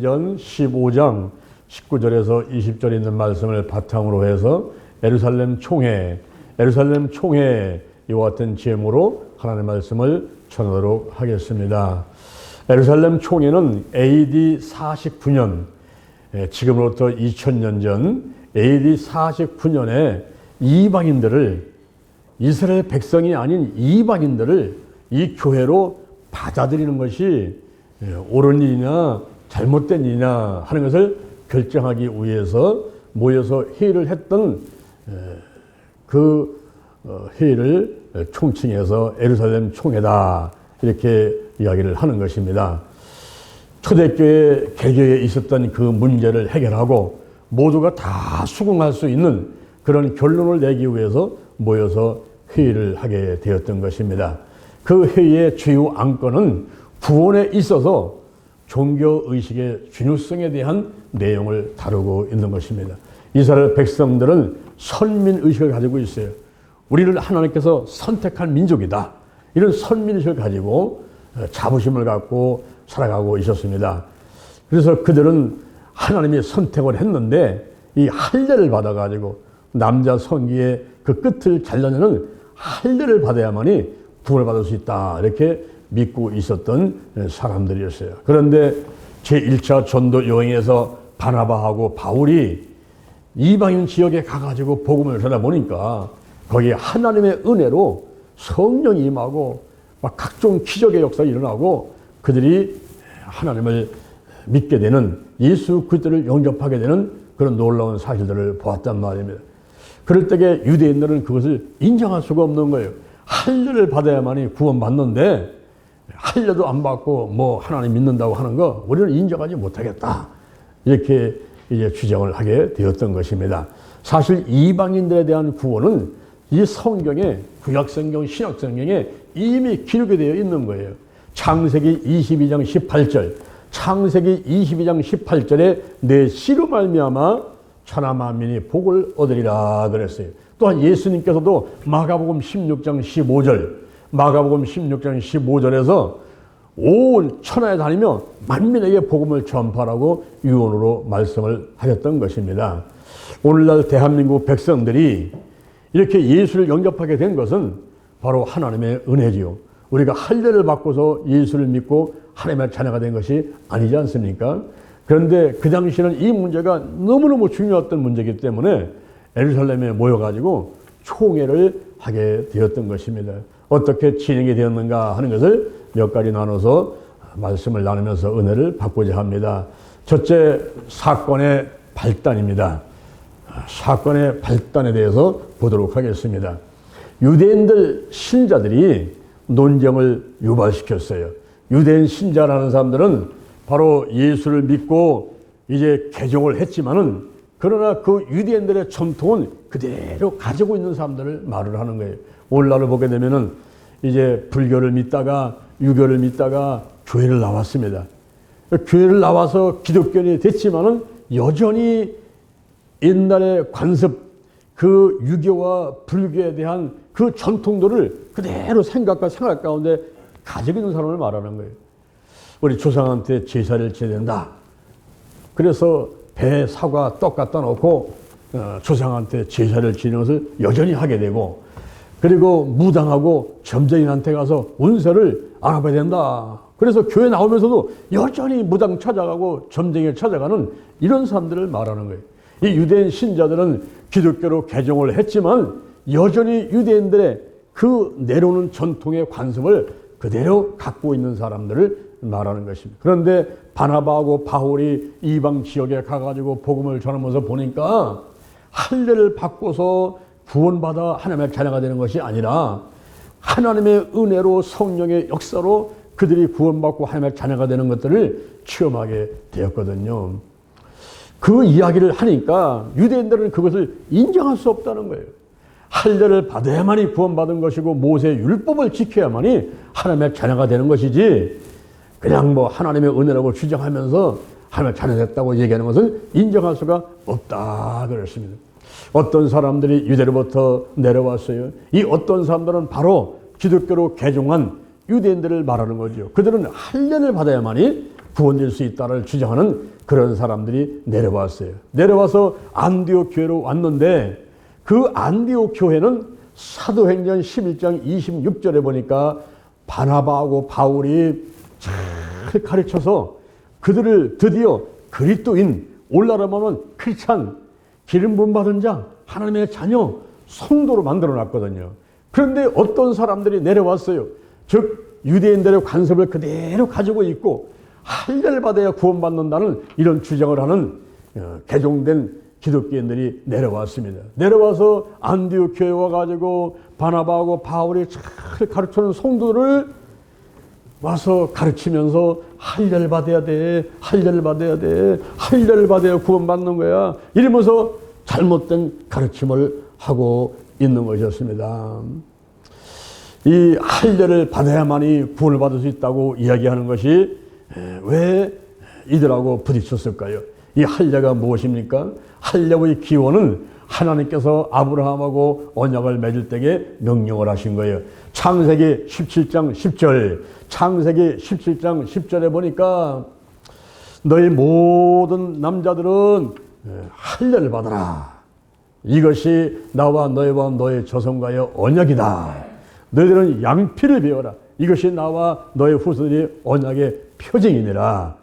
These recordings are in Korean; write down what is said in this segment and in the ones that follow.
전 15장 19절에서 20절에 있는 말씀을 바탕으로 해서 예루살렘 총회 이와 같은 제목으로 하나님의 말씀을 전하도록 하겠습니다. 예루살렘 총회는 AD 49년, 지금으로부터 2000년 전 AD 49년에 이방인들을, 이스라엘 백성이 아닌 이방인들을 이 교회로 받아들이는 것이 옳은 일이냐 잘못된 일이냐 하는 것을 결정하기 위해서 모여서 회의를 했던 그 회의를 총칭해서 예루살렘 총회다 이렇게 이야기를 하는 것입니다. 초대교회 개교에 있었던 그 문제를 해결하고 모두가 다 수긍할 수 있는 그런 결론을 내기 위해서 모여서 회의를 하게 되었던 것입니다. 그 회의의 주요 안건은 구원에 있어서 종교의식의 중요성에 대한 내용을 다루고 있는 것입니다. 이스라엘 백성들은 선민의식을 가지고 있어요. 우리를 하나님께서 선택한 민족이다. 이런 선민의식을 가지고 자부심을 갖고 살아가고 있었습니다. 그래서 그들은 하나님이 선택을 했는데 이 할례를 받아가지고 남자 성기의 그 끝을 잘라내는 할례를 받아야만이 구원을 받을 수 있다. 이렇게 믿고 있었던 사람들이었어요. 그런데 제1차 전도 여행에서 바나바하고 바울이 이방인 지역에 가가지고 복음을 전해보니까 거기에 하나님의 은혜로 성령이 임하고 막 각종 기적의 역사가 일어나고 그들이 하나님을 믿게 되는, 예수 그리스도를 영접하게 되는 그런 놀라운 사실들을 보았단 말입니다. 그럴 때에 유대인들은 그것을 인정할 수가 없는 거예요. 할례를 받아야만이 구원받는데 할례도 안 받고 뭐 하나님 믿는다고 하는 거 우리는 인정하지 못하겠다. 이렇게 이제 주장을 하게 되었던 것입니다. 사실 이방인들에 대한 구원은 이 성경에, 구약성경, 신약성경에 이미 기록이 되어 있는 거예요. 창세기 22장 18절, 창세기 22장 18절에 내 씨로 말미암아 천하 만민이 복을 얻으리라 그랬어요. 또한 예수님께서도 마가복음 16장 15절에서 온 천하에 다니며 만민에게 복음을 전파하라고 유언으로 말씀을 하셨던 것입니다. 오늘날 대한민국 백성들이 이렇게 예수를 영접하게 된 것은 바로 하나님의 은혜지요. 우리가 할례를 받고서 예수를 믿고 하나님의 자녀가 된 것이 아니지 않습니까? 그런데 그 당시에는 이 문제가 너무너무 중요했던 문제이기 때문에 예루살렘에 모여가지고 총회를 하게 되었던 것입니다. 어떻게 진행이 되었는가 하는 것을 몇 가지 나눠서 말씀을 나누면서 은혜를 받고자 합니다. 첫째, 사건의 발단입니다. 사건의 발단에 대해서 보도록 하겠습니다. 유대인들 신자들이 논쟁을 유발시켰어요. 유대인 신자라는 사람들은 바로 예수를 믿고 이제 개종을 했지만은 그러나 그 유대인들의 전통은 그대로 가지고 있는 사람들을 말을 하는 거예요. 오늘날을 보게 되면은 이제 불교를 믿다가 유교를 믿다가 교회를 나왔습니다. 교회를 나와서 기독교인이 됐지만은 여전히 옛날의 관습, 그 유교와 불교에 대한 그 전통들을 그대로 생각과 생활 가운데 가지고 있는 사람을 말하는 거예요. 우리 조상한테 제사를 지내야 된다. 그래서 배, 사과, 떡 갖다 놓고 조상한테 제사를 지내는 것을 여전히 하게 되고, 그리고 무당하고 점쟁이한테 가서 운세를 알아봐야 된다. 그래서 교회 나오면서도 여전히 무당 찾아가고 점쟁이 찾아가는 이런 사람들을 말하는 거예요. 이 유대인 신자들은 기독교로 개종을 했지만 여전히 유대인들의 그 내려오는 전통의 관습을 그대로 갖고 있는 사람들을 말하는 것입니다. 그런데 바나바하고 바울이 이방 지역에 가가지고 복음을 전하면서 보니까 할례를 받고서 구원받아 하나님의 자녀가 되는 것이 아니라 하나님의 은혜로 성령의 역사로 그들이 구원받고 하나님의 자녀가 되는 것들을 체험하게 되었거든요. 그 이야기를 하니까 유대인들은 그것을 인정할 수 없다는 거예요. 할례를 받아야만이 구원받은 것이고 모세의 율법을 지켜야만이 하나님의 자녀가 되는 것이지, 그냥 뭐 하나님의 은혜라고 주장하면서 하나님의 자녀 됐다고 얘기하는 것을 인정할 수가 없다 그랬습니다. 어떤 사람들이 유대로부터 내려왔어요. 이 어떤 사람들은 바로 기독교로 개종한 유대인들을 말하는 거죠. 그들은 할례를 받아야만이 구원될 수 있다를 주장하는 그런 사람들이 내려왔어요. 내려와서 안디옥 교회로 왔는데 그 안디옥 교회는 사도행전 11장 26절에 보니까 바나바하고 바울이 잘 가르쳐서 그들을 드디어 그리스도인, 오늘날로 말하면 크리스찬, 기름 부음 받은 자, 하나님의 자녀, 성도로 만들어 놨거든요. 그런데 어떤 사람들이 내려왔어요. 즉 유대인들의 관습을 그대로 가지고 있고 할례를 받아야 구원받는다는 이런 주장을 하는 개종된 기독교인들이 내려왔습니다. 내려와서 안디옥 교회에 와가지고 바나바하고 바울이 잘 가르쳐는 성도를 와서 가르치면서 할례를 받아야 돼, 할례를 받아야 돼, 할례를 받아야 구원받는 거야, 이러면서 잘못된 가르침을 하고 있는 것이었습니다. 이 할례를 받아야만이 구원을 받을 수 있다고 이야기하는 것이 왜 이들하고 부딪혔을까요? 이 할례가 무엇입니까? 할례의 기원은 하나님께서 아브라함하고 언약을 맺을 때에 명령을 하신 거예요. 창세기 17장 10절, 창세기 17장 10절에 보니까 너희 모든 남자들은 할례를 받아라. 이것이 나와 너희와 너의 자손과의 언약이다. 너희들은 양피를 베어라. 이것이 나와 너의 후손의 언약의 표징이니라.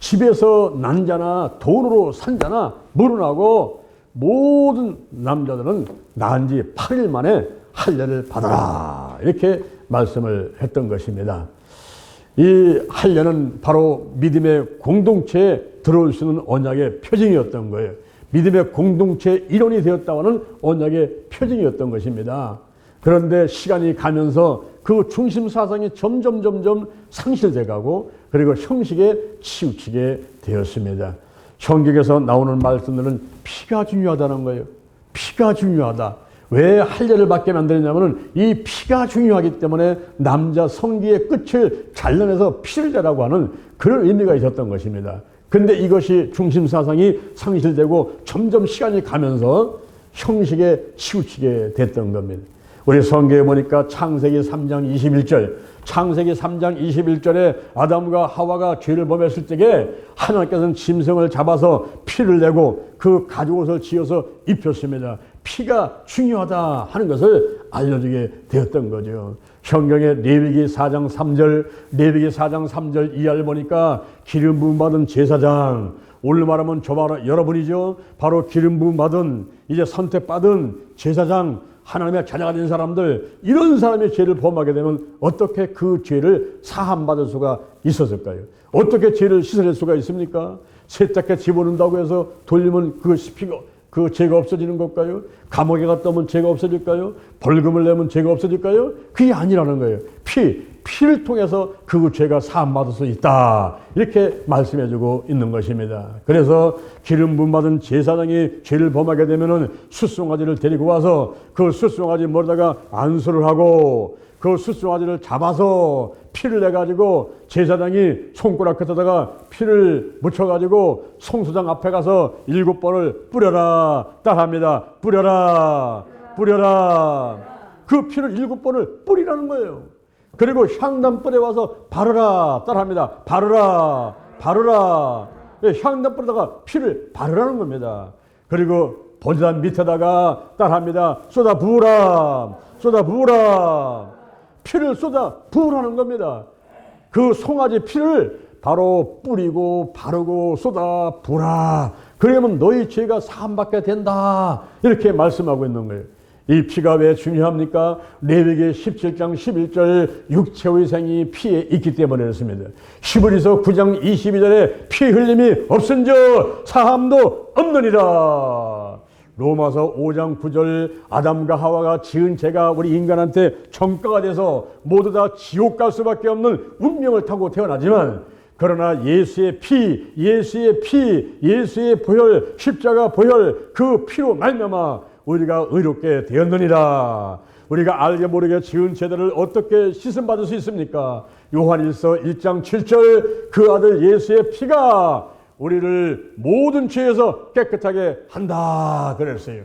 집에서 난 자나 돈으로 산 자나 물어나고 모든 남자들은 낳은 지 8일 만에 할례를 받아라. 이렇게 말씀을 했던 것입니다. 이 할례는 바로 믿음의 공동체에 들어올 수 있는 언약의 표징이었던 거예요. 믿음의 공동체의 일원이 되었다는 언약의 표징이었던 것입니다. 그런데 시간이 가면서 그 중심 사상이 점점 상실돼 가고 그리고 형식에 치우치게 되었습니다. 성경에서 나오는 말씀들은 피가 중요하다는 거예요. 피가 중요하다. 왜 할례를 받게 만드냐면은 이 피가 중요하기 때문에 남자 성기의 끝을 잘라내서 피를 내라고 하는 그런 의미가 있었던 것입니다. 근데 이것이 중심 사상이 상실되고 점점 시간이 가면서 형식에 치우치게 됐던 겁니다. 우리 성경에 보니까 창세기 3장 21절, 창세기 3장 21절에 아담과 하와가 죄를 범했을 때에 하나님께서는 짐승을 잡아서 피를 내고 그 가죽옷을 지어서 입혔습니다. 피가 중요하다 하는 것을 알려주게 되었던 거죠. 성경의 레위기 4장 3절, 레위기 4장 3절 이하를 보니까 기름 부음 받은 제사장, 오늘 말하면 저와 여러분이죠. 바로 기름 부음 받은 이제 선택받은 제사장, 하나님의 자녀가 된 사람들, 이런 사람이 죄를 범하게 되면 어떻게 그 죄를 사함받을 수가 있었을까요? 어떻게 죄를 씻어낼 수가 있습니까? 세탁기에 집어넣는다고 해서 돌리면 그 씹히고 그 죄가 없어지는 걸까요? 감옥에 갔다 오면 죄가 없어질까요? 벌금을 내면 죄가 없어질까요? 그게 아니라는 거예요. 피를 통해서 그 죄가 사함받을 수 있다. 이렇게 말씀해주고 있는 것입니다. 그래서 기름 부음 받은 제사장이 죄를 범하게 되면은 숫송아지를 데리고 와서 그 숫송아지 머리다가 안수를 하고 그 숫송아지를 잡아서 피를 내가지고 제사장이 손가락 끝에다가 피를 묻혀가지고 성소장 앞에 가서 7번을 뿌려라. 따라합니다. 뿌려라. 뿌려라. 그 피를 7번을 뿌리라는 거예요. 그리고 향단불에 와서 바르라. 따라합니다. 바르라. 바르라. 향단불에다가 피를 바르라는 겁니다. 그리고 보리단 밑에다가 따라합니다. 쏟아 부으라. 쏟아 부으라. 피를 쏟아 부으라는 겁니다. 그 송아지 피를 바로 뿌리고 바르고 쏟아 부으라. 그러면 너희 죄가 사함받게 된다. 이렇게 말씀하고 있는 거예요. 이 피가 왜 중요합니까? 레위기 17장 11절 육체의 생이 피에 있기 때문에 그렇습니다. 히브리서 9장 22절에 피 흘림이 없은즉 사함도 없느니라. 로마서 5장 9절 아담과 하와가 지은 죄가 우리 인간한테 전가가 돼서 모두 다 지옥 갈 수밖에 없는 운명을 타고 태어나지만 그러나 예수의 피, 예수의 피, 예수의 보혈, 십자가 보혈 그 피로 말미암아 우리가 의롭게 되었느니라. 우리가 알게 모르게 지은 죄들을 어떻게 씻음받을 수 있습니까? 요한일서 1장 7절 그 아들 예수의 피가 우리를 모든 죄에서 깨끗하게 한다 그랬어요.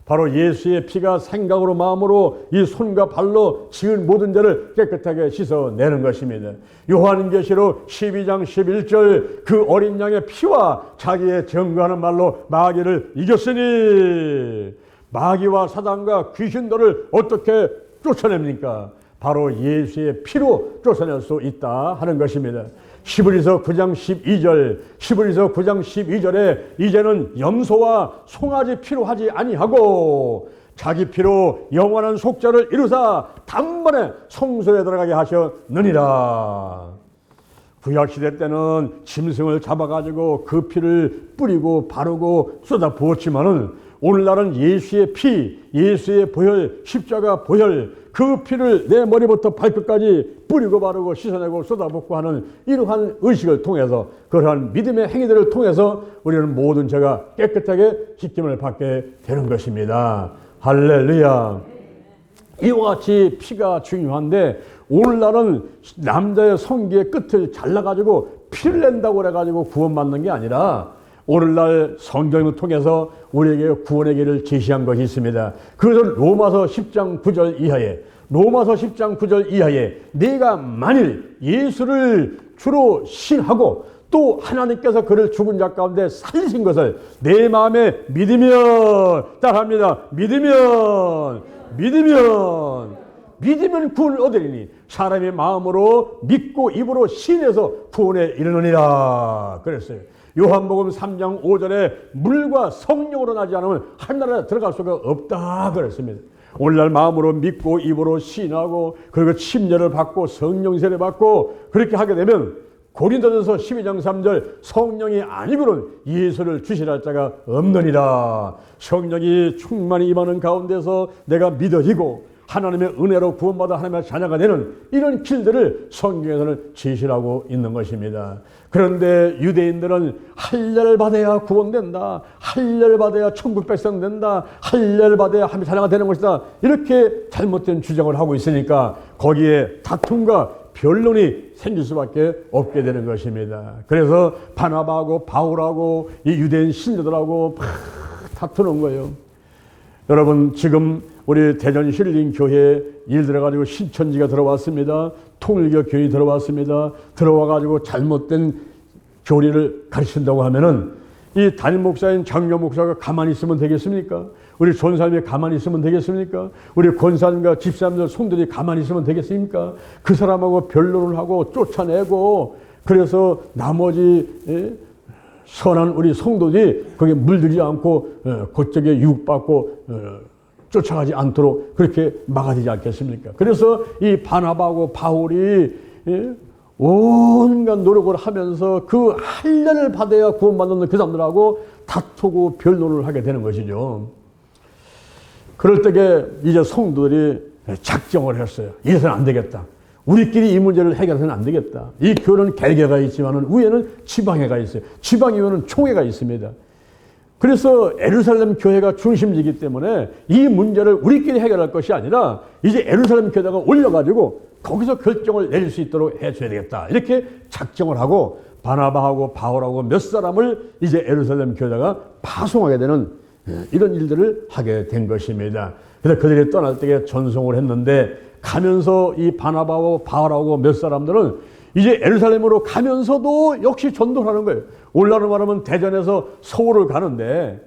바로 예수의 피가 생각으로 마음으로 이 손과 발로 지은 모든 죄를 깨끗하게 씻어내는 것입니다. 요한계시록 12장 11절 그 어린 양의 피와 자기의 증거하는 말로 마귀를 이겼으니 마귀와 사단과 귀신들을 어떻게 쫓아냅니까? 바로 예수의 피로 쫓아낼 수 있다 하는 것입니다. 히브리서 9장 12절에 이제는 염소와 송아지 피로 하지 아니하고 자기 피로 영원한 속죄를 이루사 단번에 성소에 들어가게 하셨느니라. 구약시대 때는 짐승을 잡아가지고 그 피를 뿌리고 바르고 쏟아 부었지만은 오늘날은 예수의 피, 예수의 보혈, 십자가 보혈, 그 피를 내 머리부터 발끝까지 뿌리고 바르고 씻어내고 쏟아붓고 하는 이러한 의식을 통해서, 그러한 믿음의 행위들을 통해서 우리는 모든 죄가 깨끗하게 씻김을 받게 되는 것입니다. 할렐루야. 이와 같이 피가 중요한데, 오늘날은 남자의 성기의 끝을 잘라가지고 피를 낸다고 그래가지고 구원받는 게 아니라 오늘날 성경을 통해서 우리에게 구원의 길을 제시한 것이 있습니다. 그것은 로마서 10장 9절 이하에 네가 만일 예수를 주로 신하고 또 하나님께서 그를 죽은 자 가운데 살리신 것을 내 마음에 믿으면, 따라합니다. 믿으면 구원을 얻으리니 사람의 마음으로 믿고 입으로 신해서 구원에 이르느니라 그랬어요. 요한복음 3장 5절에 물과 성령으로 나지 않으면 하늘나라에 들어갈 수가 없다 그랬습니다. 오늘날 마음으로 믿고 입으로 신하고 그리고 침례를 받고 성령 세례를 받고 그렇게 하게 되면 고린도전서 12장 3절 성령이 아니고는 예수를 주시할 자가 없느니라. 성령이 충만히 임하는 가운데서 내가 믿어지고 하나님의 은혜로 구원받아 하나님의 자녀가 되는 이런 길들을 성경에서는 제시하고 있는 것입니다. 그런데 유대인들은 할례를 받아야 구원된다, 할례를 받아야 천국 백성 된다, 할례를 받아야 하나님의 자녀가 되는 것이다, 이렇게 잘못된 주장을 하고 있으니까 거기에 다툼과 변론이 생길 수밖에 없게 되는 것입니다. 그래서 바나바하고 바울하고 이 유대인 신도들하고 막 다투는 거예요. 여러분, 지금 우리 대전 힐링 교회에 일 들어가지고 신천지가 들어왔습니다. 통일교 교인이 들어왔습니다. 들어와가지고 잘못된 교리를 가르친다고 하면은 이 담임 목사인 장로 목사가 가만히 있으면 되겠습니까? 우리 전사님이 가만히 있으면 되겠습니까? 우리 권사님과 집사님들 손들이 가만히 있으면 되겠습니까? 그 사람하고 변론을 하고 쫓아내고 그래서 나머지 선한 우리 성도들이 거기에 물들지 않고 그쪽에 유혹받고 쫓아가지 않도록 그렇게 막아지지 않겠습니까? 그래서 이 바나바하고 바울이 온갖 노력을 하면서 그 할례를 받아야 구원받는 그 사람들하고 다투고 변론을 하게 되는 것이죠. 그럴 때에 이제 성도들이 작정을 했어요. 이래서는 안 되겠다. 우리끼리 이 문제를 해결해서는 안 되겠다. 이 교회는 개개가 있지만 위에는 지방회가 있어요. 지방위원은 총회가 있습니다. 그래서 예루살렘 교회가 중심지이기 때문에 이 문제를 우리끼리 해결할 것이 아니라 이제 예루살렘 교회가 올려가지고 거기서 결정을 내릴 수 있도록 해줘야 되겠다. 이렇게 작정을 하고 바나바하고 바울하고 몇 사람을 이제 예루살렘 교회가 파송하게 되는 이런 일들을 하게 된 것입니다. 그래서 그들이 떠날 때에 전송을 했는데 가면서 이 바나바하고 바울하고 몇 사람들은 이제 예루살렘으로 가면서도 역시 전도를 하는 거예요. 오늘날로 말하면 대전에서 서울을 가는데,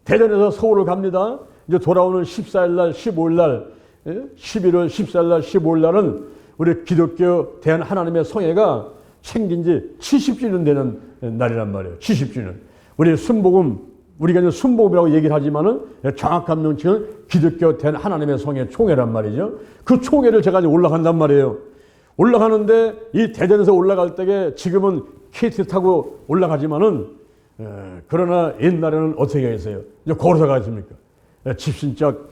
대전에서 서울을 갑니다. 이제 돌아오는 14일 날, 15일 날, 11월 14일 날, 15일 날은 우리 기독교 대한 하나님의 성회가 생긴 지 70주년 되는 날이란 말이에요. 70주년. 우리 순복음, 우리가 이제 순복음이라고 얘기를 하지만은 정확한 명칭은 기독교 대한 하나님의 성회 총회란 말이죠. 그 총회를 제가 이제 올라간단 말이에요. 올라가는데 이 대전에서 올라갈 때에 지금은 KT 타고 올라가지만은 그러나 옛날에는 어떻게 했어요? 이제 걸어서 가십니까? 집신짝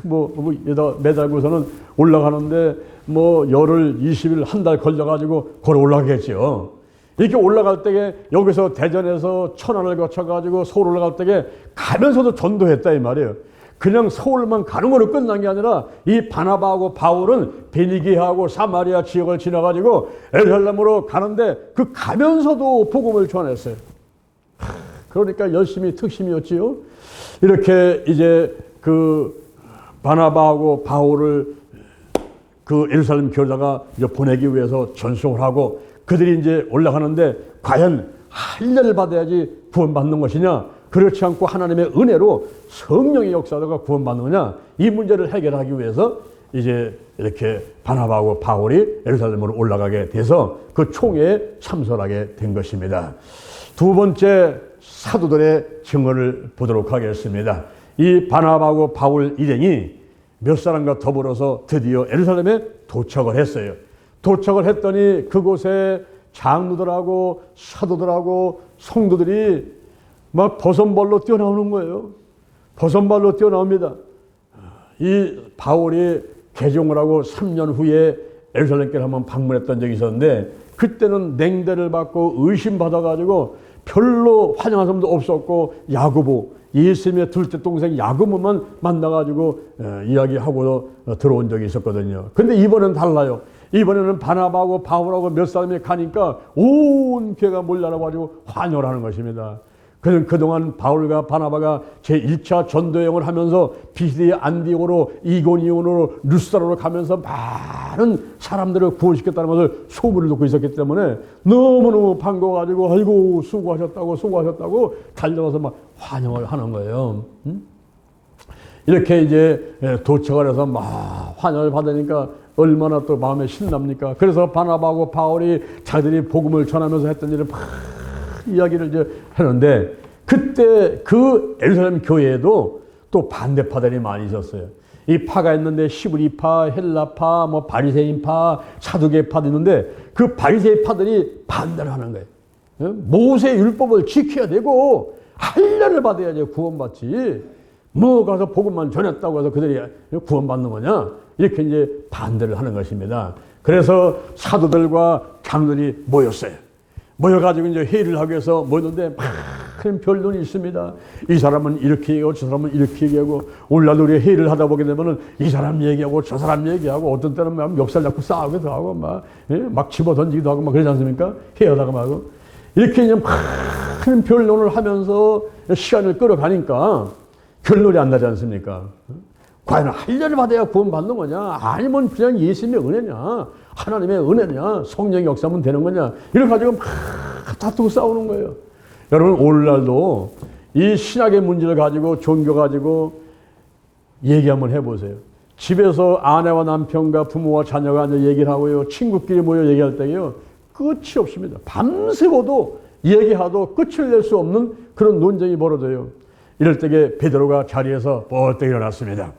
여기다 매달고서는 올라가는데 뭐 열흘 20일 한 달 걸려가지고 걸어 올라가겠죠. 이렇게 올라갈 때에 여기서 대전에서 천안을 거쳐가지고 서울 올라갈 때에 가면서도 전도했다 이 말이에요. 그냥 서울만 가는 거로 끝난 게 아니라 이 바나바하고 바울은 베니게하고 사마리아 지역을 지나가지고 예루살렘으로 가는데 그 가면서도 복음을 전했어요. 그러니까 열심히 특심이었지요. 이렇게 이제 그 바나바하고 바울을 그 예루살렘 교회다가 이제 보내기 위해서 전송을 하고 그들이 이제 올라가는데 과연 할례를 받아야지 구원받는 것이냐, 그렇지 않고 하나님의 은혜로 성령의 역사가 구원받는 거냐, 이 문제를 해결하기 위해서 이제 이렇게 바나바하고 바울이 예루살렘으로 올라가게 돼서 그 총회에 참석하게 된 것입니다. 두 번째 사도들의 증언을 보도록 하겠습니다. 이 바나바하고 바울 일행이 몇 사람과 더불어서 드디어 예루살렘에 도착을 했어요. 도착을 했더니 그곳에 장로들하고 사도들하고 성도들이 막 버선발로 뛰어나오는 거예요. 버선발로 뛰어나옵니다. 이 바울이 개종을 하고 3년 후에 예루살렘교를 한번 방문했던 적이 있었는데 그때는 냉대를 받고 의심받아가지고 별로 환영한 사람도 없었고 야고보, 예수님의 둘째 동생 야고보만 만나가지고 이야기하고 들어온 적이 있었거든요. 근데 이번엔 달라요. 이번에는 바나바하고 바울하고 몇 사람이 가니까 온 교회가 몰려나가지고 환영을 하는 것입니다. 그동안 바울과 바나바가 제1차 전도여행을 하면서 비시디 안디오로 이고니온으로 루스드라로 가면서 많은 사람들을 구원시켰다는 것을 소문을 듣고 있었기 때문에 너무너무 반가워가지고 아이고 수고하셨다고 달려와서 막 환영을 하는 거예요. 이렇게 이제 도착을 해서 막 환영을 받으니까 얼마나 또 마음에 신납니까? 그래서 바나바하고 바울이 자기들이 복음을 전하면서 했던 일을 막 이야기를 이제 하는데 그때 그 예루살렘 교회에도 또 반대파들이 많이 있었어요. 이 파가 있는데 시브리파, 헬라파, 뭐 바리새인파, 사두개파도 있는데 그 바리새인파들이 반대를 하는 거예요. 모세 율법을 지켜야 되고 할례를 받아야지 구원받지. 뭐 가서 복음만 전했다고 해서 그들이 구원받는 거냐? 이렇게 이제 반대를 하는 것입니다. 그래서 사도들과 장로들이 모였어요. 모여가지고 이제 회의를 하기 위해서 모였는데 큰 변론이 있습니다. 이 사람은 이렇게 얘기하고 저 사람은 이렇게 얘기하고 오늘날 우리 회의를 하다 보게 되면은 이 사람 얘기하고 저 사람 얘기하고 어떤 때는 막 멱살 잡고 싸우기도 하고 막 집어 던지기도 하고 막 그러지 않습니까? 회의하다가 막 이렇게 이제 큰 변론을 하면서 시간을 끌어가니까 결론이 안 나지 않습니까? 과연 할례를 받아야 구원받는 거냐? 아니면 그냥 예수님의 은혜냐? 하나님의 은혜냐? 성령의 역사면 되는 거냐? 이래 가지고 막 다투고 싸우는 거예요. 여러분 오늘날도 이 신학의 문제를 가지고 종교 가지고 얘기 한번 해보세요. 집에서 아내와 남편과 부모와 자녀가 앉아 얘기를 하고요. 친구끼리 모여 얘기할 때요. 끝이 없습니다. 밤새워도 얘기하도 끝을 낼 수 없는 그런 논쟁이 벌어져요. 이럴 때에 베드로가 자리에서 벌떡 일어났습니다.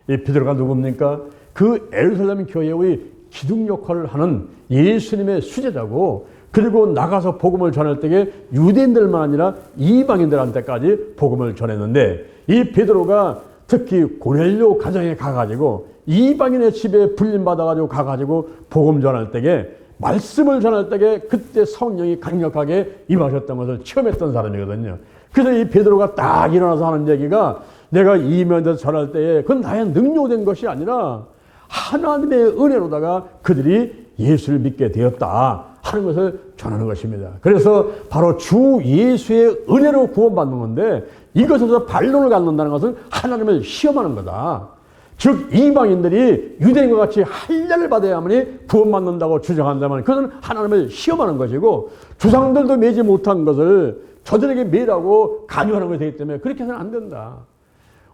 이 베드로가 누굽니까? 그 예루살렘 교회의 기둥 역할을 하는 예수님의 수제자고, 그리고 나가서 복음을 전할 때에 유대인들만 아니라 이방인들한테까지 복음을 전했는데, 이 베드로가 특히 고넬료 가정에 가가지고 이방인의 집에 불림받아가지고 가가지고 복음 전할 때에, 말씀을 전할 때에 그때 성령이 강력하게 임하셨던 것을 체험했던 사람이거든요. 그래서 이 베드로가 딱 일어나서 하는 얘기가, 내가 이면에서 전할 때에 그건 나의 능력된 것이 아니라 하나님의 은혜로다가 그들이 예수를 믿게 되었다 하는 것을 전하는 것입니다. 그래서 바로 주 예수의 은혜로 구원받는 건데, 이것에서 반론을 갖는다는 것은 하나님을 시험하는 거다. 즉 이방인들이 유대인과 같이 할례를 받아야만이 구원받는다고 주장한다면 그것은 하나님을 시험하는 것이고, 조상들도 매지 못한 것을 저들에게 매라고 간유하는 것이 되기 때문에 그렇게 해서는 안 된다.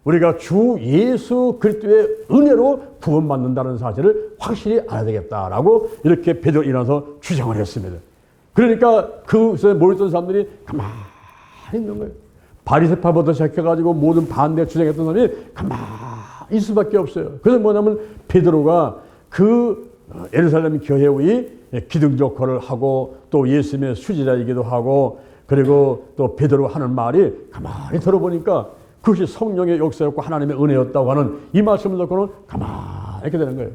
우리가 주 예수 그리스도의 은혜로 구원받는다는 사실을 확실히 알아야 되겠다라고 이렇게 베드로 일어나서 주장을 했습니다. 그러니까 그곳에 모였던 사람들이 가만히 있는 거예요. 바리새파부터 시작해가지고 모든 반대 주장했던 사람이 가만히 있을 수밖에 없어요. 그래서 뭐냐면 베드로가 그 예루살렘 교회의 기둥 역할을 하고 또 예수님의 수제자이기도 하고, 그리고 또 베드로 하는 말이 가만히 들어보니까 그것이 성령의 역사였고 하나님의 은혜였다고 하는 이 말씀을 듣고는 가만히 이렇게 되는 거예요.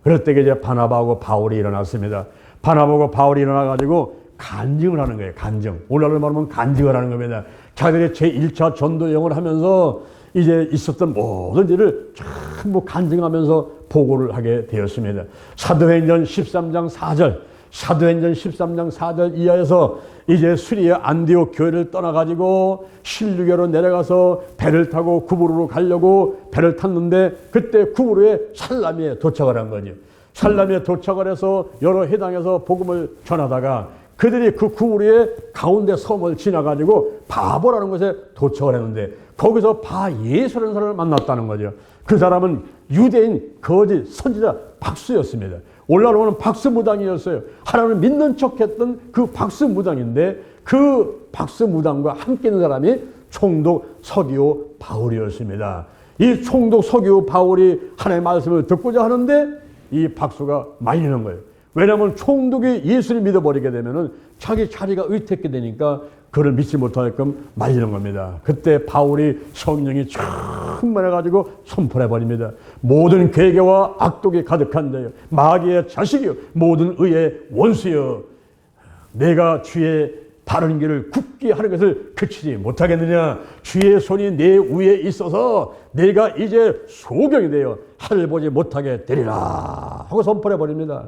그럴 때 이제 바나바하고 바울이 일어났습니다. 바나바하고 바울이 일어나가지고 간증을 하는 거예요. 간증. 오늘날로 말하면 간증을 하는 겁니다. 자기들이 제1차 전도 여행을 하면서 이제 있었던 모든 일을 전부 간증하면서 보고를 하게 되었습니다. 사도행전 13장 4절, 사도행전 13장 4절 이하에서 이제 수리의 안디옥 교회를 떠나가지고 실루교로 내려가서 배를 타고 구부로로 가려고 배를 탔는데 그때 구부로에 살라미에 도착을 한 거죠. 살라미에 도착을 해서 여러 회당에서 복음을 전하다가 그들이 그 구부로의 가운데 섬을 지나가지고 바보라는 곳에 도착을 했는데 거기서 바예수라는 사람을 만났다는 거죠. 그 사람은 유대인 거짓 선지자 박수였습니다. 올라오는 박수무당이었어요. 하나님을 믿는 척했던 그 박수무당인데 그 박수무당과 함께 있는 사람이 총독 서기오 바울이었습니다. 이 총독 서기오 바울이 하나님의 말씀을 듣고자 하는데 이 박수가 말리는 거예요. 왜냐하면 총독이 예수를 믿어버리게 되면은 자기 자리가 의택게 되니까 그를 믿지 못하게끔 말리는 겁니다. 그때 바울이 성령이 충만해가지고 선포해버립니다. 모든 괴계와 악독이 가득한 자여, 마귀의 자식이여, 모든 의의 원수여, 내가 주의 바른 길을 굳게 하는 것을 그치지 못하겠느냐. 주의 손이 내 위에 있어서 내가 이제 소경이 되어 하늘 보지 못하게 되리라 하고 선포해버립니다.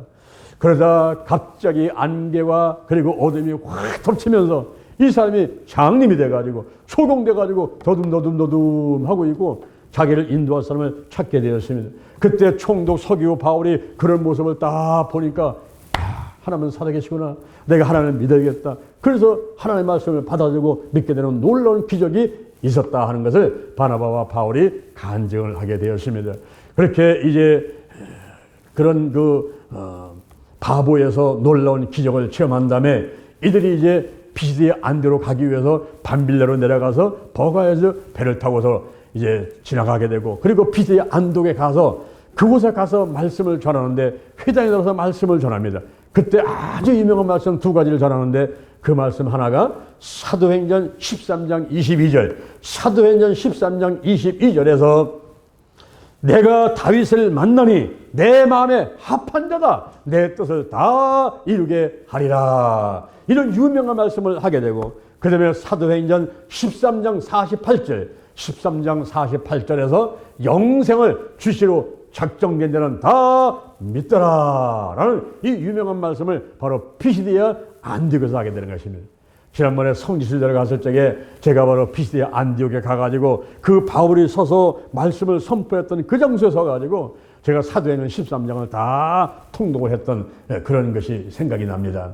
그러다 갑자기 안개와 그리고 어둠이 확 덮치면서 이 사람이 장님이 돼가지고 소경돼가지고 더듬더듬 하고 있고 자기를 인도할 사람을 찾게 되었습니다. 그때 총독 서기오 바울이 그런 모습을 딱 보니까 하나님은 살아계시구나. 내가 하나님을 믿어야겠다. 그래서 하나님의 말씀을 받아들이고 믿게 되는 놀라운 기적이 있었다 하는 것을 바나바와 바울이 간증을 하게 되었습니다. 그렇게 이제 그런 바보에서 놀라운 기적을 체험한 다음에 이들이 이제 피시디의 안디로 가기 위해서 밤빌레로 내려가서 버가에서 배를 타고서 이제 지나가게 되고 그리고 피시디의 안독에 가서 그곳에 가서 말씀을 전하는데 회당에 들어서 말씀을 전합니다. 그때 아주 유명한 말씀 두 가지를 전하는데 그 말씀 하나가 사도행전 13장 22절 사도행전 13장 22절에서 내가 다윗을 만나니 내 마음에 합한 자다. 내 뜻을 다 이루게 하리라. 이런 유명한 말씀을 하게 되고 그 다음에 사도행전 13장 48절 13장 48절에서 영생을 주시로 작정된 자는 다 믿더라 라는 이 유명한 말씀을 바로 피시디아 안디옥에서 하게 되는 것입니다. 지난번에 성지순례를 갔을 적에 제가 바로 피시디아 안디옥에 가가지고 그 바울이 서서 말씀을 선포했던 그 장소에 서가지고 제가 사도행전 13장을 다 통독을 했던 그런 것이 생각이 납니다.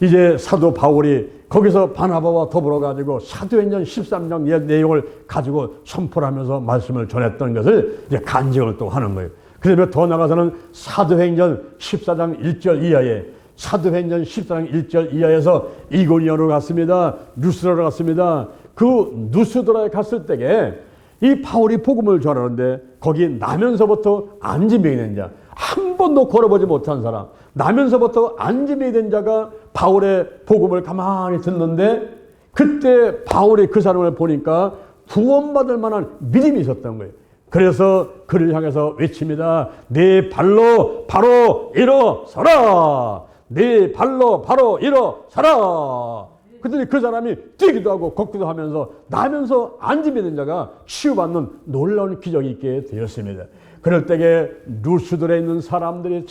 이제 사도 바울이 거기서 바나바와 더불어 가지고 사도행전 13장 내용을 가지고 선포를 하면서 말씀을 전했던 것을 이제 간증을 또 하는 거예요. 그다음에 더 나가서는 사도행전 14장 1절 이하에 사도행전 14장 1절 이하에서 이고니온으로 갔습니다. 누스라로 갔습니다. 그 누스드라에 갔을 때에 이 바울이 복음을 전하는데 거기 나면서부터 안진병이 된 자, 한 번도 걸어보지 못한 사람, 나면서부터 안진병이 된 자가 바울의 복음을 가만히 듣는데 그때 바울이 그 사람을 보니까 구원받을 만한 믿음이 있었던 거예요. 그래서 그를 향해서 외칩니다. 네 발로 바로 일어서라. 네 발로 바로 일어서라. 그랬더니 그 사람이 뛰기도 하고 걷기도 하면서 나면서 안진병된 자가 치유받는 놀라운 기적이 있게 되었습니다. 그럴 때에 루스들에 있는 사람들이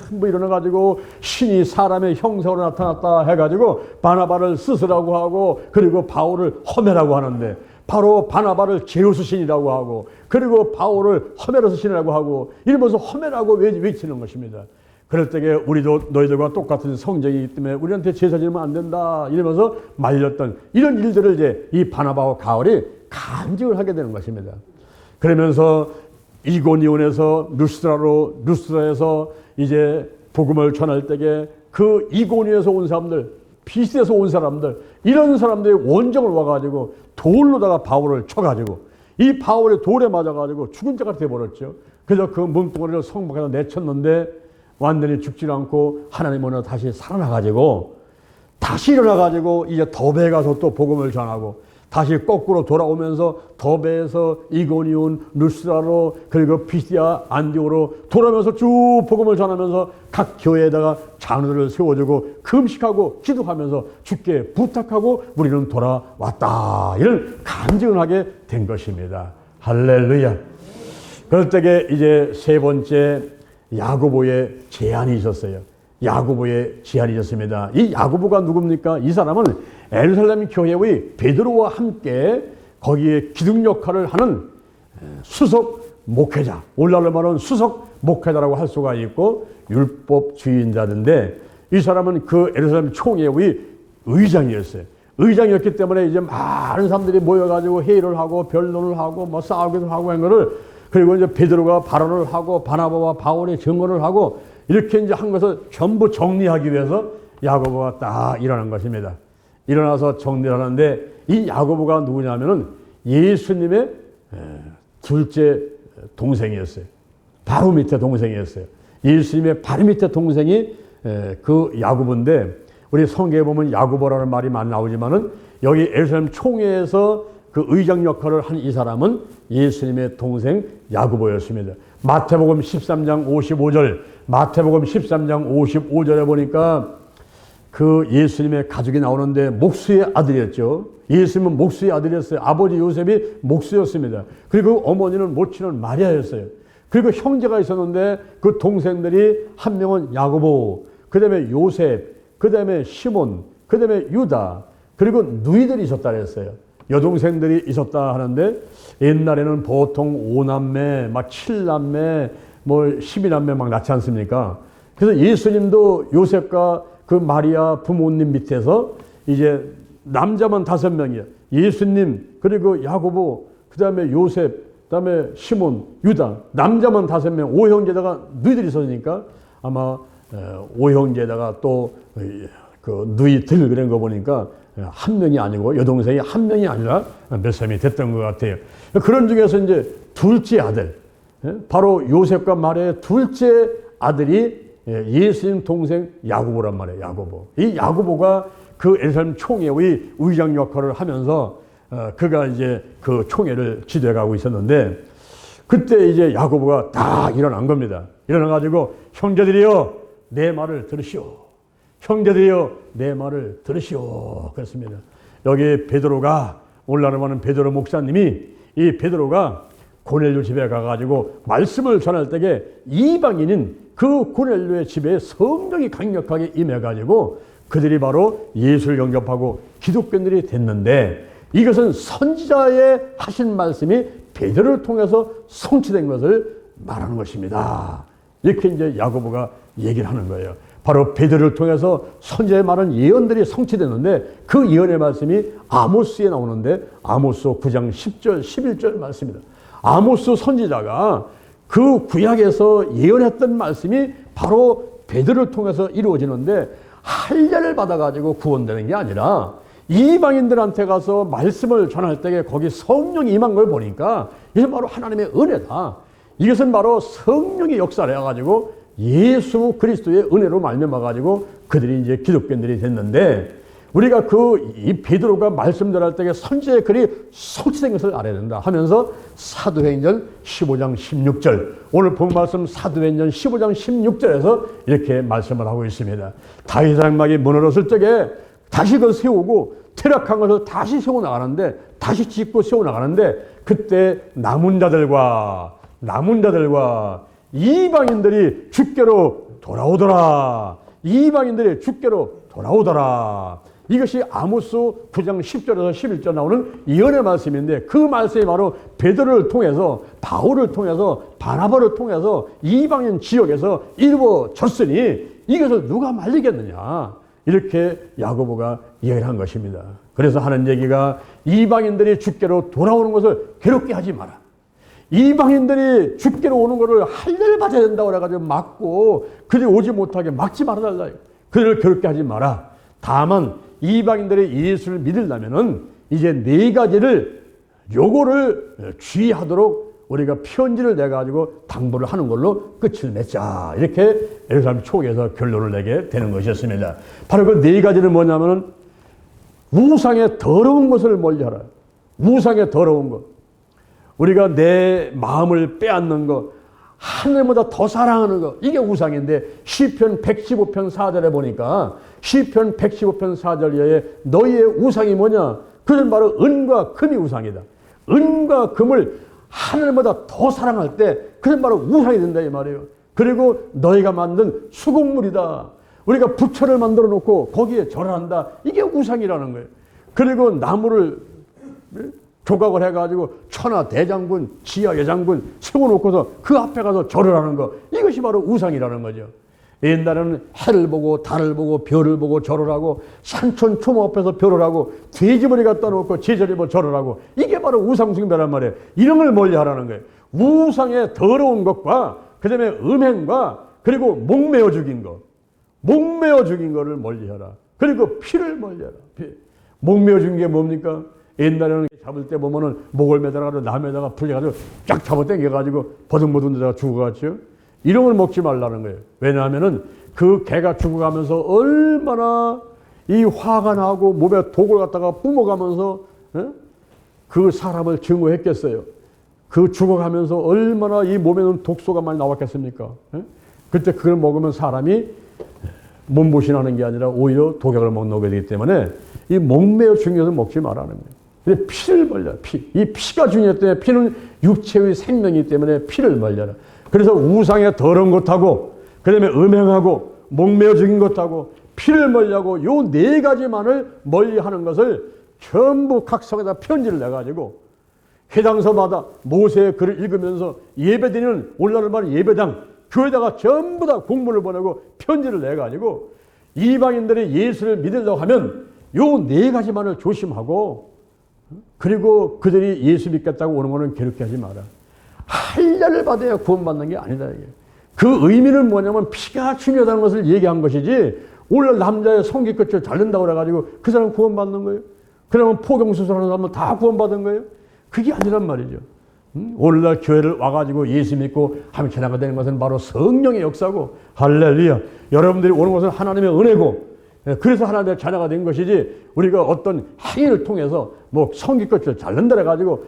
전부 일어나가지고 신이 사람의 형상으로 나타났다 해가지고 바나바를 스스라고 하고 그리고 바울을 허메라고 하는데 바로 바나바를 제우스 신이라고 하고 그리고 바울을 허메로스 신이라고 하고 이러면서 허메라고 외치는 것입니다. 그럴 때에 우리도 너희들과 똑같은 성정이기 때문에 우리한테 제사 지내면 안 된다 이러면서 말렸던 이런 일들을 이제 이 바나바와 바울이 간증을 하게 되는 것입니다. 그러면서 이고니온에서 루스드라에서 이제 복음을 전할 때에 그 이고니온에서 온 사람들, 피시디에서 온 사람들, 이런 사람들이 원정을 와가지고 돌로다가 바울을 쳐가지고 이 바울이 돌에 맞아가지고 죽은 자가 돼버렸죠. 그래서 그 몸뚱아리를 성막에서 내쳤는데 완전히 죽지 않고 하나님 은혜로 다시 살아나가지고 다시 일어나가지고 이제 더베에 가서 또 복음을 전하고 다시 거꾸로 돌아오면서 더베에서 이고니온, 루스라로 그리고 피시디아 안디옥으로 돌아오면서 쭉 복음을 전하면서 각 교회에다가 장로들을 세워주고 금식하고 기도하면서 주께 부탁하고 우리는 돌아왔다. 이런 간증을 하게 된 것입니다. 할렐루야. 그럴 때에 이제 세 번째 야고보의 제안이 있었어요. 야고보의 제안이었습니다. 이 야고보가 누굽니까? 이 사람은 예루살렘 교회의 베드로와 함께 거기에 기둥 역할을 하는 수석 목회자, 오늘날로 말하는 수석 목회자라고 할 수가 있고 율법주의자인데, 이 사람은 그 예루살렘 총회의 의장이었어요. 의장이었기 때문에 이제 많은 사람들이 모여가지고 회의를 하고 변론을 하고 뭐 싸우기도 하고 한 거를, 그리고 이제 베드로가 발언을 하고 바나바와 바울이 증언을 하고 이렇게 이제 한 것을 전부 정리하기 위해서 야고보가 딱 일어난 것입니다. 일어나서 정리를 하는데, 이 야고보가 누구냐면은 예수님의 둘째 동생이었어요. 바로 밑에 동생이었어요. 예수님의 바로 밑에 동생이 그 야고보인데, 우리 성경에 보면 야고보라는 말이 많이 나오지만은 여기 예루살렘 총회에서 그 의장 역할을 한 이 사람은 예수님의 동생 야고보였습니다. 마태복음 13장 55절, 마태복음 13장 55절에 보니까 그 예수님의 가족이 나오는데 목수의 아들이었죠. 예수님은 목수의 아들이었어요. 아버지 요셉이 목수였습니다. 그리고 어머니는 모친은 마리아였어요. 그리고 형제가 있었는데 그 동생들이 한 명은 야고보, 그 다음에 요셉, 그 다음에 시몬, 그 다음에 유다, 그리고 누이들이 있었다 그랬어요. 여동생들이 있었다 하는데, 옛날에는 보통 5남매, 막 7남매, 뭐 12남매 막 낳지 않습니까? 그래서 예수님도 요셉과 그 마리아 부모님 밑에서 이제 남자만 5명이에요. 예수님, 그리고 야고보, 그 다음에 요셉, 그 다음에 시몬, 유다, 남자만 5명, 5형제다가 누이들이 있었으니까 아마 5형제다가 또 그 누이들 그런 거 보니까 한 명이 아니고 여동생이 한 명이 아니라 몇 사람이 됐던 것 같아요. 그런 중에서 이제 둘째 아들, 바로 요셉과 마리아의 둘째 아들이 예수님 동생 야고보란 말이에요. 야고보. 이 야고보가 그 예루살렘 총회의 의장 역할을 하면서 그가 이제 그 총회를 지도해가고 있었는데, 그때 이제 야고보가 다 일어난 겁니다. 일어나가지고 형제들이여 내 말을 들으시오. 형제들이여 내 말을 들으시오. 그렇습니다. 여기 베드로가, 오늘날로 말하는 베드로 목사님이, 이 베드로가 고넬료 집에 가가지고 말씀을 전할 때에 이방인인 그 고넬료의 집에 성령이 강력하게 임해가지고 그들이 바로 예수를 영접하고 기독교인들이 됐는데, 이것은 선지자의 하신 말씀이 베드로를 통해서 성취된 것을 말하는 것입니다. 이렇게 이제 야고보가 얘기를 하는 거예요. 바로 베드로를 통해서 선지자의 말한 예언들이 성취됐는데, 그 예언의 말씀이 아모스에 나오는데, 아모스 9장 10절 11절 말씀입니다. 아모스 선지자가 그 구약에서 예언했던 말씀이 바로 베드로를 통해서 이루어지는데, 할례를 받아가지고 구원되는 게 아니라 이방인들한테 가서 말씀을 전할 때에 거기 성령이 임한 걸 보니까 이게 바로 하나님의 은혜다. 이것은 바로 성령의 역사를 해가지고 예수 그리스도의 은혜로 말미암아가지고 그들이 이제 기독교인들이 됐는데, 우리가 이 베드로가 말씀 전할 때에 선지자의 글이 성취된 것을 알아야 된다 하면서 사도행전 15장 16절, 오늘 본 말씀 사도행전 15장 16절에서 이렇게 말씀을 하고 있습니다. 다윗 장막이 무너졌을 적에 다시 그걸 세우고 퇴락한 것을 다시 세워나가는데, 다시 짓고 세워나가는데, 그때 남은 자들과 이방인들이 주께로 돌아오더라. 이방인들이 주께로 돌아오더라. 이것이 아모스 9장 10절에서 11절 나오는 예언의 말씀인데, 그 말씀이 바로 베드로를 통해서, 바울을 통해서, 바나바를 통해서 이방인 지역에서 이루어졌으니 이것을 누가 말리겠느냐. 이렇게 야고보가 얘기를 한 것입니다. 그래서 하는 얘기가, 이방인들이 주께로 돌아오는 것을 괴롭게 하지 마라. 이방인들이 주께로 오는 것을 할례를 받아야 된다고 그래가지고 막고 그들이 오지 못하게 막지 말아달라. 그들을 괴롭게 하지 마라. 다만 이방인들이 예수를 믿으려면은 이제 4가지를 요거를 주의하도록 우리가 편지를 내가지고 당부를 하는 걸로 끝을 맺자. 이렇게 예루살렘 총회에서 결론을 내게 되는 것이었습니다. 바로 그 4가지는 뭐냐면은 우상의 더러운 것을 멀리하라. 우상의 더러운 것. 우리가 내 마음을 빼앗는 것, 하늘보다 더 사랑하는 것, 이게 우상인데, 시편 115편 4절에 보니까, 시편 115편 4절에 너희의 우상이 뭐냐? 그건 바로 은과 금이 우상이다. 은과 금을 하늘보다 더 사랑할 때 그건 바로 우상이 된다 이 말이에요. 그리고 너희가 만든 수곡물이다. 우리가 부처를 만들어 놓고 거기에 절한다. 이게 우상이라는 거예요. 그리고 나무를 조각을 해가지고 천하 대장군, 지하 여장군 세워놓고서 그 앞에 가서 절을 하는 거. 이것이 바로 우상이라는 거죠. 옛날에는 해를 보고 달을 보고 별을 보고 절을 하고 산천 초모 앞에서 별을 하고 돼지머리 갖다 놓고 제자리에 절을 하고 이게 바로 우상숭배란 말이에요. 이런 걸 멀리하라는 거예요. 우상의 더러운 것과 그 다음에 음행과 그리고 목매어 죽인 것, 목매어 죽인 것을 멀리하라. 그리고 피를 멀리하라. 피. 목매어 죽인 게 뭡니까? 옛날에는 잡을 때 보면은 목을 매달아가지고 남에다가 풀려가지고 쫙 잡아 당겨가지고 버둥버둥 데다가 죽어갔죠. 이런 걸 먹지 말라는 거예요. 왜냐하면은 그 개가 죽어가면서 얼마나 이 화가 나고 몸에 독을 갖다가 뿜어가면서 그 사람을 증오했겠어요. 그 죽어가면서 얼마나 이 몸에는 독소가 많이 나왔겠습니까? 그때 그걸 먹으면 사람이 몸보신하는 게 아니라 오히려 독약을 먹게 되기 때문에 이 목매어 중요해서 먹지 말라는 거예요. 근데 피를 멀려라. 피. 이 피가 중요하기 때문에 피는 육체의 생명이기 때문에 피를 멀려라. 그래서 우상의 더러운 것하고 그 다음에 음행하고 목매어 죽인 것하고 피를 멀리하고 요 네 가지만을 멀리하는 것을 전부 각 성에다 편지를 내가지고 회당서마다 모세의 글을 읽으면서 예배드리는 올라르만 예배당 교회다가 전부 다 공문을 보내고 편지를 내가지고 이방인들이 예수를 믿으려고 하면 요 네 가지만을 조심하고 그리고 그들이 예수 믿겠다고 오는 거는 괴롭게 하지 마라. 할례를 받아야 구원받는 게 아니다. 이게. 그 의미는 뭐냐면 피가 중요하다는 것을 얘기한 것이지 오늘 남자의 성기 끝을 자른다고 그래가지고 그 사람 구원받는 거예요. 그러면 포경수술하는 사람은 다 구원받은 거예요. 그게 아니란 말이죠. 오늘날 교회를 와가지고 예수 믿고 함께 나가게 되는 것은 바로 성령의 역사고 할렐루야. 여러분들이 오는 것은 하나님의 은혜고 그래서 하나님의 자녀가 된 것이지 우리가 어떤 행위를 통해서 뭐 성기껏을 잘른다 해가지고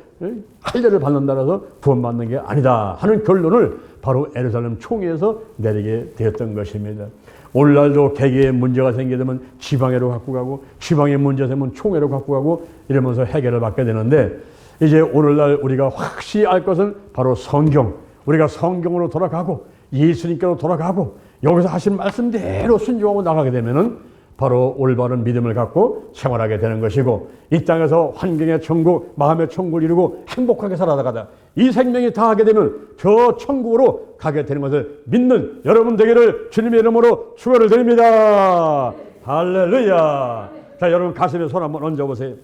할례를 받는다 해서 구원받는 게 아니다 하는 결론을 바로 예루살렘 총회에서 내리게 되었던 것입니다. 오늘날도 개개의 문제가 생기게 되면 지방회로 갖고 가고 지방의 문제 생기면 총회로 갖고 가고 이러면서 해결을 받게 되는데 이제 오늘날 우리가 확실히 알 것은 바로 성경. 우리가 성경으로 돌아가고 예수님께로 돌아가고 여기서 하신 말씀대로 순종하고 나가게 되면은 바로 올바른 믿음을 갖고 생활하게 되는 것이고 이 땅에서 환경의 천국, 마음의 천국을 이루고 행복하게 살아가다 이 생명이 다하게 되면 저 천국으로 가게 되는 것을 믿는 여러분 되기를 주님의 이름으로 축원을 드립니다. 할렐루야. 자, 여러분 가슴에 손 한번 얹어보세요.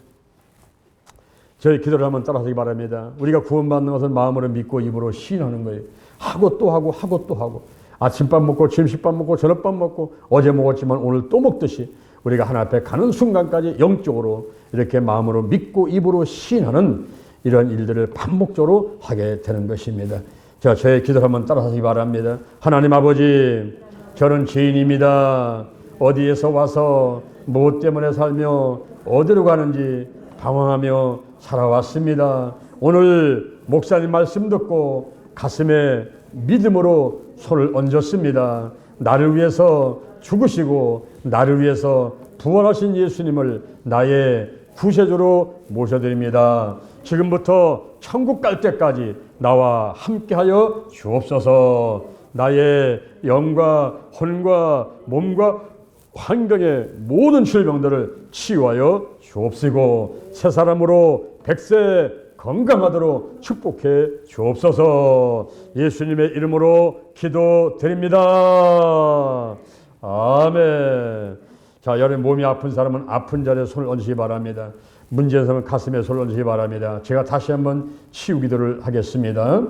저희 기도를 한번 따라하기 바랍니다. 우리가 구원받는 것은 마음으로 믿고 입으로 시인하는 거예요. 하고 또 하고 하고 또 하고 아침밥 먹고 점심밥 먹고 저녁밥 먹고 어제 먹었지만 오늘 또 먹듯이 우리가 하나 앞에 가는 순간까지 영적으로 이렇게 마음으로 믿고 입으로 시인하는 이런 일들을 반복적으로 하게 되는 것입니다. 자, 저의 기도를 한번 따라하기 바랍니다. 하나님 아버지, 저는 죄인입니다. 어디에서 와서 무엇 때문에 살며 어디로 가는지 방황하며 살아왔습니다. 오늘 목사님 말씀 듣고 가슴에 믿음으로 손을 얹었습니다. 나를 위해서 죽으시고 나를 위해서 부활하신 예수님을 나의 구세주로 모셔드립니다. 지금부터 천국 갈 때까지 나와 함께하여 주옵소서. 나의 영과 혼과 몸과 환경의 모든 질병들을 치유하여 주옵시고 새 사람으로 백세 건강하도록 축복해 주옵소서. 예수님의 이름으로 기도드립니다. 아멘. 자, 여러분 몸이 아픈 사람은 아픈 자리에 손을 얹으시기 바랍니다. 문제는 사람은 가슴에 손을 얹으시기 바랍니다. 제가 다시 한번 치유 기도를 하겠습니다.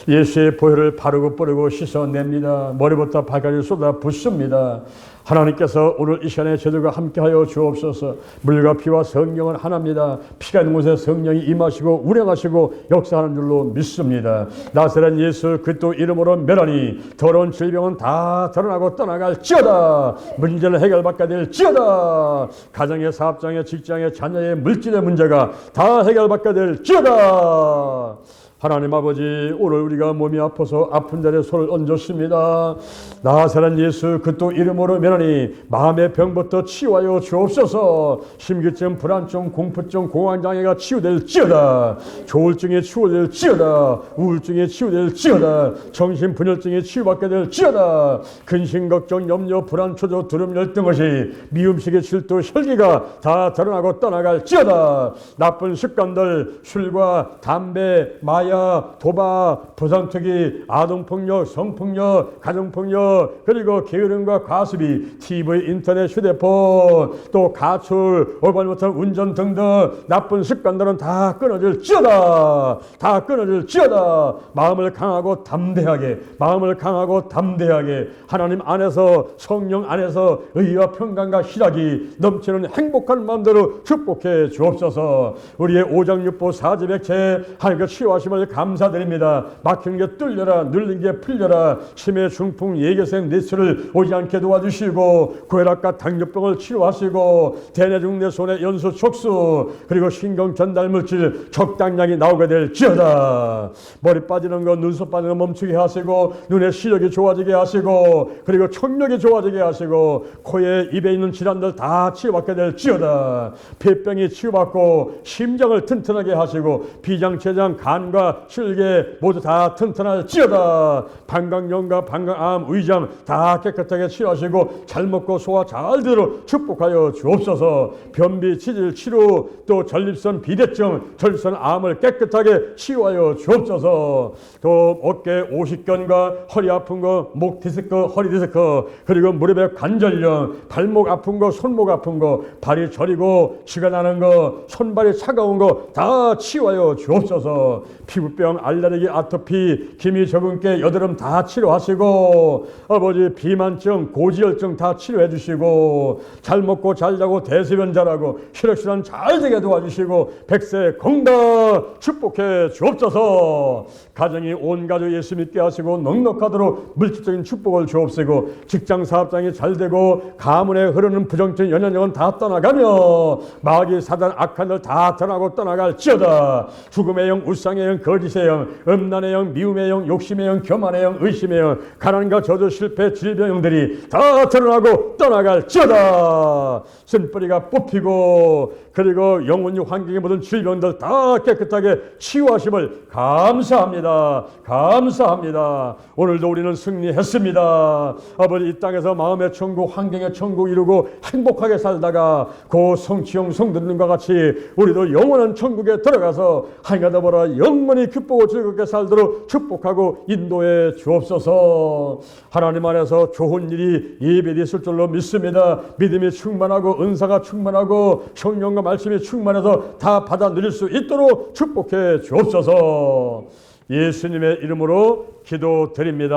예수의 보혈을 바르고 뿌리고 씻어냅니다. 머리부터 발까지 쏟아 붓습니다. 하나님께서 오늘 이 시간에 저들과 함께하여 주옵소서. 물과 피와 성령은 하나입니다. 피가 있는 곳에 성령이 임하시고 운행하시고 역사하는 줄로 믿습니다. 나사렛 예수 그리스도 이름으로 멸하니 더러운 질병은 다 드러나고 떠나갈지어다. 문제를 해결받게 될지어다. 가정의 사업장의 직장의 자녀의 물질의 문제가 다 해결받게 될지어다. 하나님 아버지, 오늘 우리가 몸이 아파서 아픈 자리에 손을 얹었습니다. 나사렛 예수 그리스도 이름으로 면하니 마음의 병부터 치유하여 주옵소서. 심기증, 불안증, 공포증, 공황장애가 치유될지어다. 조울증이 치유될지어다. 우울증이 치유될지어다. 정신분열증이 치유받게 될지어다. 근심, 걱정, 염려, 불안, 초조, 두려움, 열등 것이 미움식의 질투, 혈기가 다 드러나고 떠나갈지어다. 나쁜 습관들, 술과 담배, 마약, 도박, 부산투기, 아동폭력, 성폭력, 가정폭력, 그리고 게으름과 과습이 TV, 인터넷, 휴대폰, 또 가출, 올바르지 못한 운전 등등 나쁜 습관들은 다 끊어질지어다. 다 끊어질지어다. 마음을 강하고 담대하게, 마음을 강하고 담대하게 하나님 안에서, 성령 안에서 의와 평강과 희락이 넘치는 행복한 마음대로 축복해 주옵소서. 우리의 오장육부 사지백체 하나님께 치유하심을 감사드립니다. 막힌 게 뚫려라, 눌린 게 풀려라. 치매, 중풍, 예교생, 뇌수를 오지 않게 도와주시고, 고혈압과 당뇨병을 치료하시고, 대뇌중 뇌손의 연수 촉수, 그리고 신경 전달 물질 적당량이 나오게 될지어다. 머리 빠지는 거, 눈썹 빠지는 거 멈추게 하시고, 눈의 시력이 좋아지게 하시고, 그리고 청력이 좋아지게 하시고, 코에 입에 있는 질환들 다 치유받게 될지어다. 폐병이 치유받고 심장을 튼튼하게 하시고, 비장, 췌장, 간과 실계 모두 다 튼튼할지어다. 방광염과 방광암, 위암 다 깨끗하게 치유하시고 잘 먹고 소화 잘 되도록 축복하여 주옵소서. 변비, 치질, 치료, 또 전립선 비대증, 전립선 암을 깨끗하게 치유하여 주옵소서. 또 어깨 오십견과 허리 아픈 거, 목 디스크, 허리 디스크, 그리고 무릎의 관절염, 발목 아픈 거, 손목 아픈 거, 발이 저리고 쥐가 나는 거, 손발이 차가운 거 다 치유하여 주옵소서. 피부병, 알레르기, 아토피, 기미, 적응깨, 여드름 다 치료하시고, 아버지 비만증, 고지혈증 다 치료해 주시고, 잘 먹고 잘 자고 대소변 잘하고 혈액순환 잘 되게 도와주시고, 백세 건강 축복해 주옵소서. 가정이 온 가족 예수 믿게 하시고 넉넉하도록 물질적인 축복을 주옵시고, 직장 사업장이 잘 되고 가문에 흐르는 부정적인 연연영은 다 떠나가며 마귀 사단 악한 들 다 떠나고 떠나갈지어다. 죽음의 영, 우상의 영, 거짓의 영, 음란의 영, 미움의 영, 욕심의 영, 교만의 영, 의심의 영, 가난과 저주, 실패, 질병 영들이 다 드러나고 떠나갈지어다. 쓴뿌리가 뽑히고, 그리고 영혼이 환경에 묻은 질병들 다 깨끗하게 치유하심을 감사합니다. 감사합니다. 오늘도 우리는 승리했습니다. 아버지, 이 땅에서 마음의 천국, 환경의 천국 이루고 행복하게 살다가 고 성취형 성도들과 같이 우리도 영원한 천국에 들어가서 하나님과 더불어 영원히 기쁘고 즐겁게 살도록 축복하고 인도해 주옵소서. 하나님 안에서 좋은 일이 예배됐을 줄로 믿습니다. 믿음이 충만하고 은사가 충만하고 성령과 말씀이 충만해서 다 받아 누릴 수 있도록 축복해 주옵소서. 예수님의 이름으로 기도드립니다.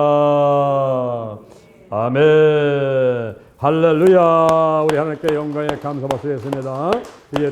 아멘. 할렐루야. 우리 하나님께 영광의 감사 박수 드리겠습니다. 이제